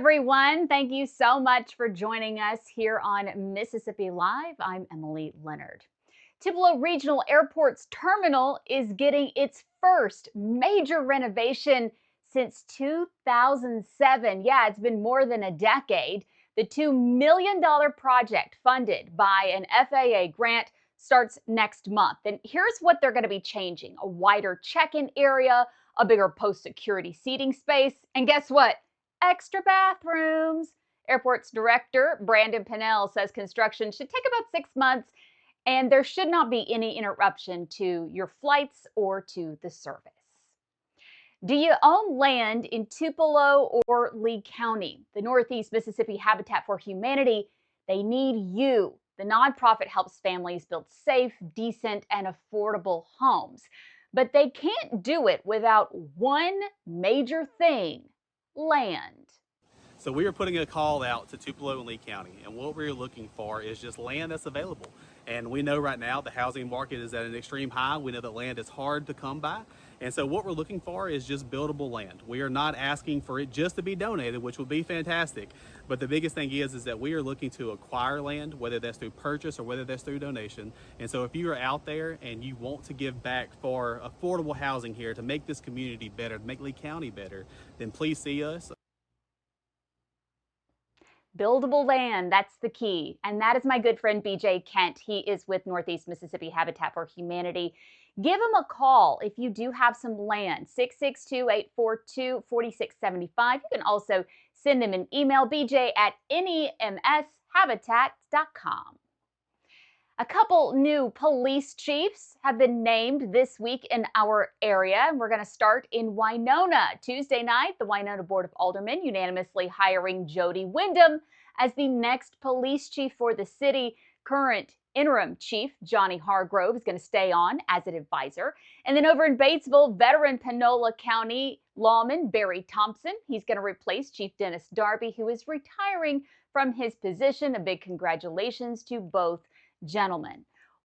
everyone. Thank you so much for joining us here on Mississippi Live. I'm Emily Leonard. Tupelo Regional Airport's terminal is getting its first major renovation since 2007. Yeah, it's been more than a decade. The $2 million project funded by an FAA grant starts next month. And here's what they're going to be changing: a wider check-in area, a bigger post-security seating space, and guess what? Extra bathrooms. Airport's director, Brandon Pinnell, says construction should take about 6 months and there should not be any interruption to your flights or to the service. Do you own land in Tupelo or Lee County? The Northeast Mississippi Habitat for Humanity, they need you. The nonprofit helps families build safe, decent, and affordable homes. But they can't do it without one major thing: land. So we are putting a call out to Tupelo and Lee County, and what we're looking for is just land that's available. And we know right now the housing market is at an extreme high. We know that land is hard to come by. And so what we're looking for is just buildable land. We are not asking for it just to be donated, which would be fantastic. But the biggest thing is that we are looking to acquire land, whether that's through purchase or whether that's through donation. And so if you are out there and you want to give back for affordable housing here to make this community better, to make Lee County better, then please see us. Buildable land, that's the key. And that is my good friend BJ Kent. He is with Northeast Mississippi Habitat for Humanity. Give him a call if you do have some land, 662-842-4675. You can also send him an email, bj@nemshabitat.com. A couple new police chiefs have been named this week in our area. We're going to start in Winona. Tuesday night, the Winona Board of Aldermen unanimously hiring Jody Wyndham as the next police chief for the city. Current interim chief Johnny Hargrove is going to stay on as an advisor. And then over in Batesville, veteran Panola County lawman Barry Thompson, he's going to replace Chief Dennis Darby, who is retiring from his position. A big congratulations to both gentlemen.